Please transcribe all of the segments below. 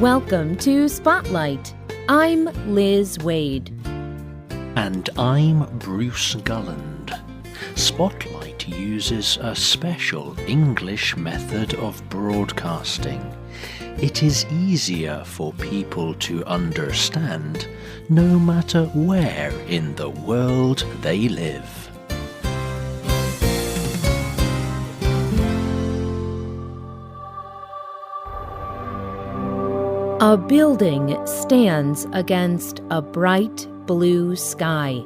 Welcome to Spotlight. I'm Liz Wade. And I'm Bruce Gulland. Spotlight uses a special English method of broadcasting. It is easier for people to understand no matter where in the world they live. A building stands against a bright blue sky.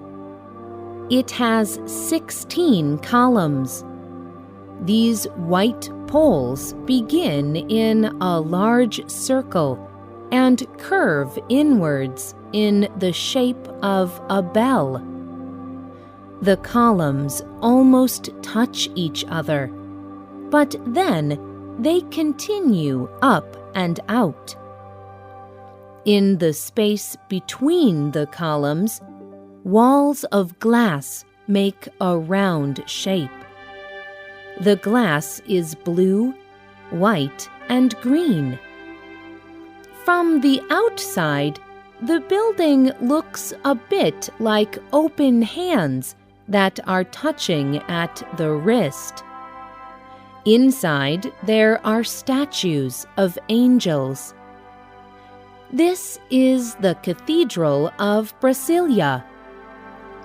It has 16 columns. These white poles begin in a large circle and curve inwards in the shape of a bell. The columns almost touch each other, but then they continue up and out. In the space between the columns, walls of glass make a round shape. The glass is blue, white, and green. From the outside, the building looks a bit like open hands that are touching at the wrist. Inside, there are statues of angels. This is the Cathedral of Brasilia.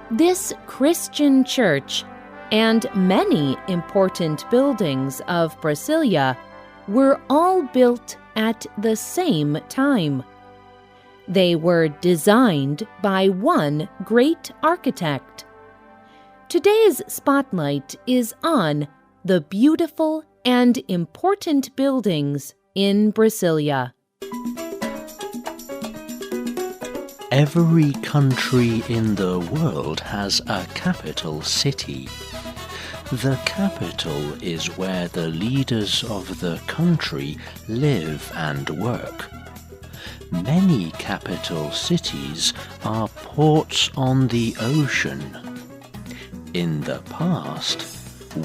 This Christian church and many important buildings of Brasilia were all built at the same time. They were designed by one great architect. Today's spotlight is on the beautiful and important buildings in Brasilia. Every country in the world has a capital city. The capital is where the leaders of the country live and work. Many capital cities are ports on the ocean. In the past,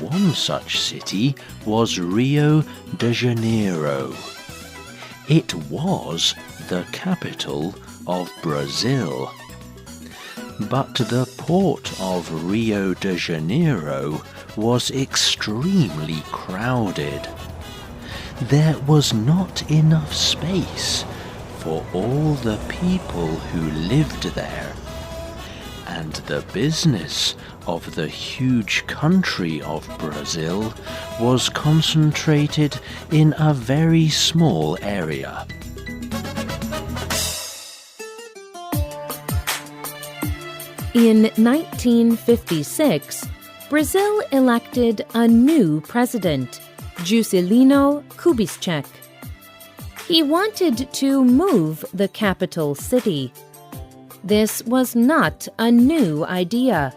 one such city was Rio de Janeiro. It was the capital of Brazil. But the port of Rio de Janeiro was extremely crowded. There was not enough space for all the people who lived there, and the business of the huge country of Brazil was concentrated in a very small area. In 1956, Brazil elected a new president, Juscelino Kubitschek. He wanted to move the capital city. This was not a new idea.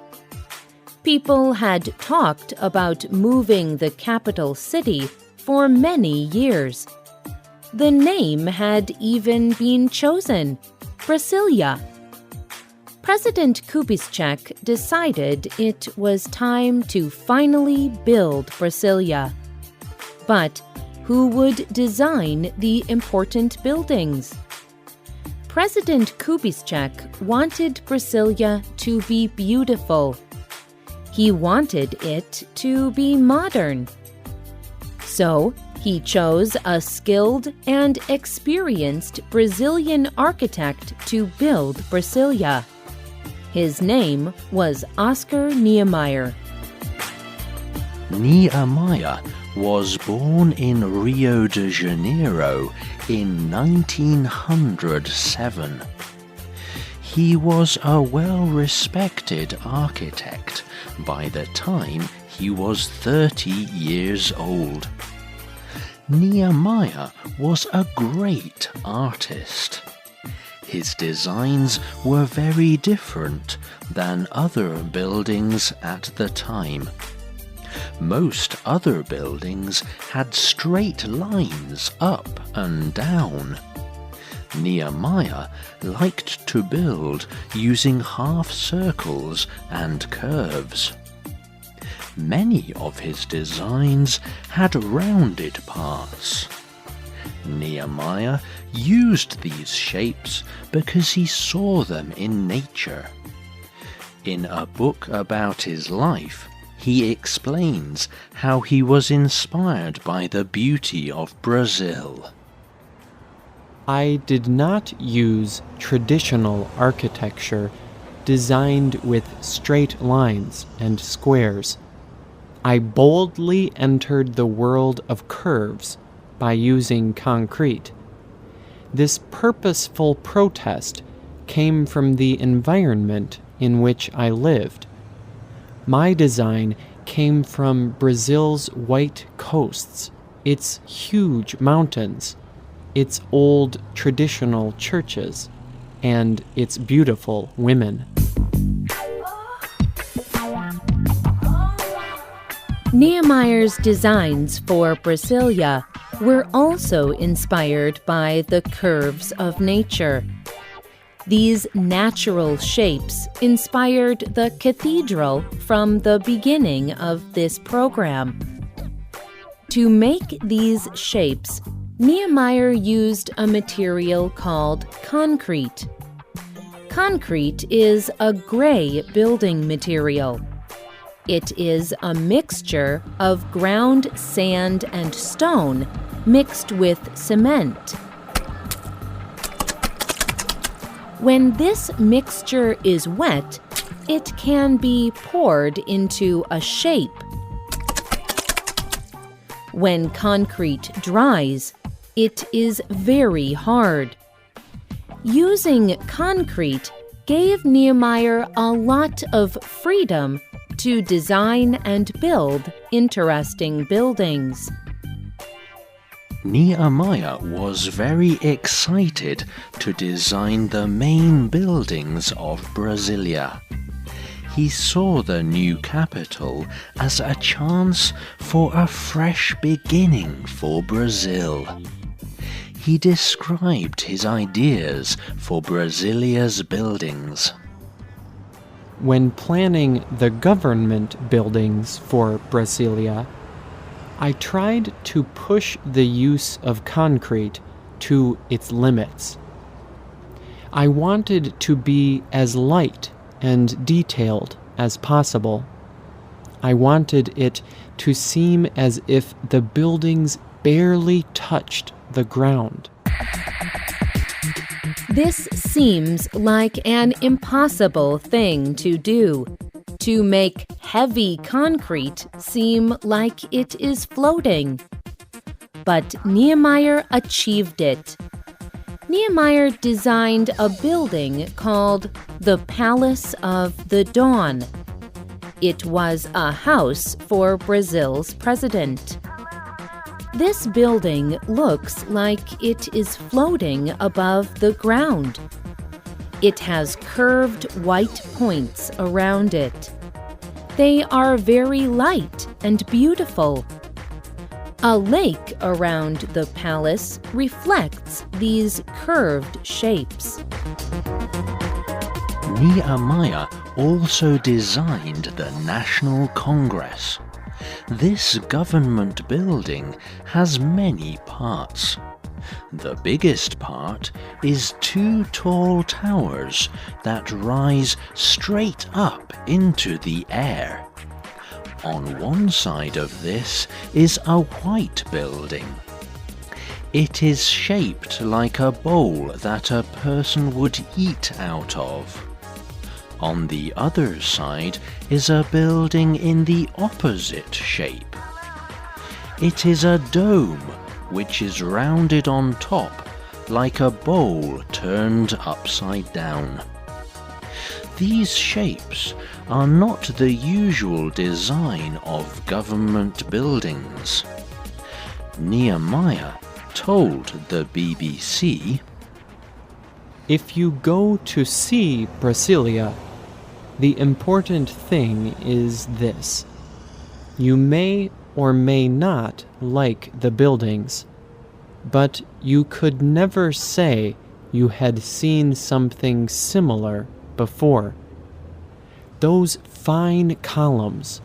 People had talked about moving the capital city for many years. The name had even been chosen, Brasilia. President Kubitschek decided it was time to finally build Brasilia. But who would design the important buildings? President Kubitschek wanted Brasilia to be beautiful. He wanted it to be modern. So he chose a skilled and experienced Brazilian architect to build Brasilia. His name was Oscar Niemeyer. Niemeyer was born in Rio de Janeiro in 1907. He was a well-respected architect by the time he was 30 years old. Niemeyer was a great artist. His designs were very different than other buildings at the time. Most other buildings had straight lines up and down. Niemeyer liked to build using half circles and curves. Many of his designs had rounded parts. Nehemiah used these shapes because he saw them in nature. In a book about his life, he explains how he was inspired by the beauty of Brazil. I did not use traditional architecture designed with straight lines and squares. I boldly entered the world of curves by using concrete. This purposeful protest came from the environment in which I lived. My design came from Brazil's white coasts, its huge mountains, its old traditional churches, and its beautiful women. Nehemiah's designs for Brasilia were also inspired by the curves of nature. These natural shapes inspired the cathedral from the beginning of this program. To make these shapes, Nehemiah used a material called concrete. Concrete is a gray building material. It is a mixture of ground sand and stone mixed with cement. When this mixture is wet, it can be poured into a shape. When concrete dries, it is very hard. Using concrete gave Nehemiah a lot of freedom to design and build interesting buildings. Nehemiah was very excited to design the main buildings of Brasilia. He saw the new capital as a chance for a fresh beginning for Brazil. He described his ideas for Brasilia's buildings. When planning the government buildings for Brasilia, I tried to push the use of concrete to its limits. I wanted to be as light and detailed as possible. I wanted it to seem as if the buildings barely touched the ground. This seems like an impossible thing to do, to make heavy concrete seem like it is floating. But Nehemiah achieved it. Nehemiah designed a building called the Palace of the Dawn. It was a house for Brazil's president. This building looks like it is floating above the ground. It has curved white points around it. They are very light and beautiful. A lake around the palace reflects these curved shapes. Nehemiah also designed the National Congress. This government building has many parts. The biggest part is 2 tall towers that rise straight up into the air. On one side of this is a white building. It is shaped like a bowl that a person would eat out of. On the other side is a building in the opposite shape. It is a dome which is rounded on top like a bowl turned upside down. These shapes are not the usual design of government buildings. Nehemiah told the BBC, "If you go to see Brasilia, the important thing is this. You may or may not like the buildings, but you could never say you had seen something similar before. Those fine columns,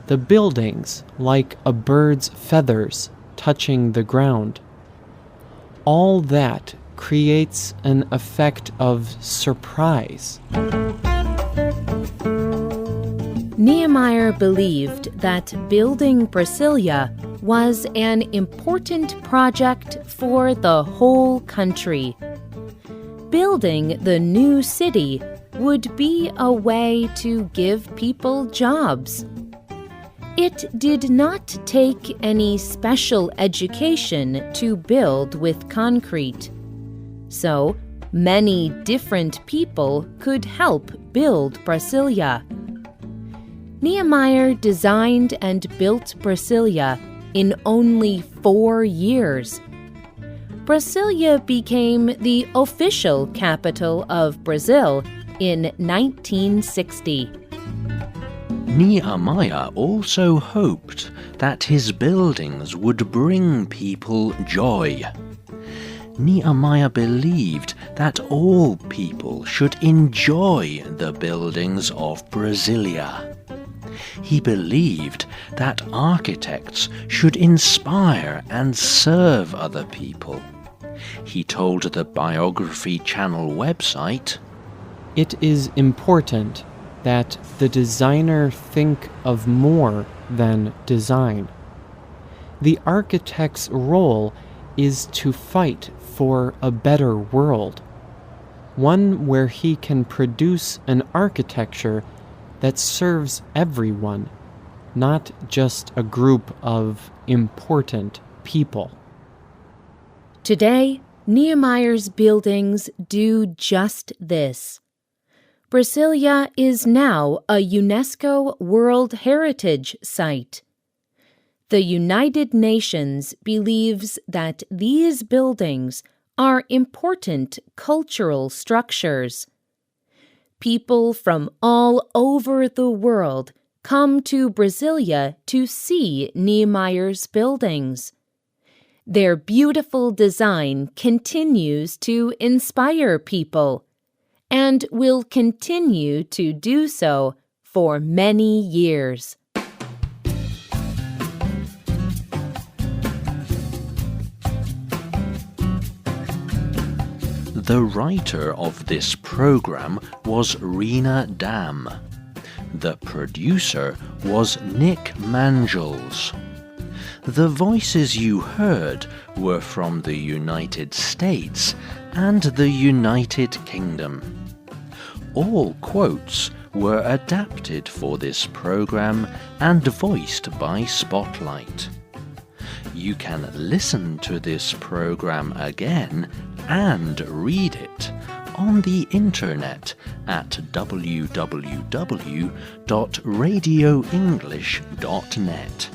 the buildings like a bird's feathers touching the ground, all that creates an effect of surprise. Nehemiah believed that building Brasilia was an important project for the whole country. Building the new city would be a way to give people jobs. It did not take any special education to build with concrete. So, many different people could help build Brasilia. Nehemiah designed and built Brasilia in only 4 years. Brasilia became the official capital of Brazil in 1960. Nehemiah also hoped that his buildings would bring people joy. Nehemiah believed that all people should enjoy the buildings of Brasilia. He believed that architects should inspire and serve other people. He told the Biography Channel website, "It is important that the designer think of more than design. The architect's role is to fight for a better world, one where he can produce an architecture that serves everyone, not just a group of important people." Today, Nehemiah's buildings do just this. Brasilia is now a UNESCO World Heritage Site. The United Nations believes that these buildings are important cultural structures. People from all over the world come to Brasilia to see Nehemiah's buildings. Their beautiful design continues to inspire people and will continue to do so for many years. The writer of this program was Rena Dam. The producer was Nick Mangels. The voices you heard were from the United States and the United Kingdom. All quotes were adapted for this program and voiced by Spotlight. You can listen to this program again and read it on the internet at www.radioenglish.net.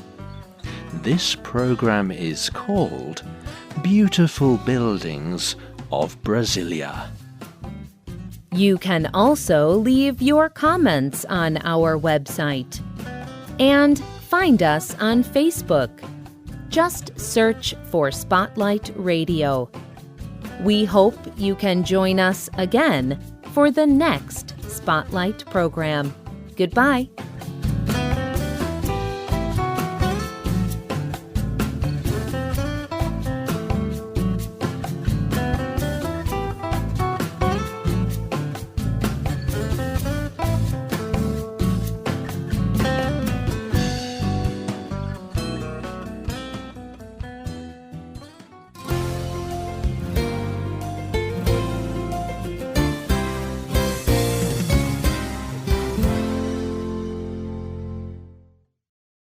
This program is called Beautiful Buildings of Brasilia. You can also leave your comments on our website and find us on Facebook. Just search for Spotlight Radio. We hope you can join us again for the next Spotlight program. Goodbye.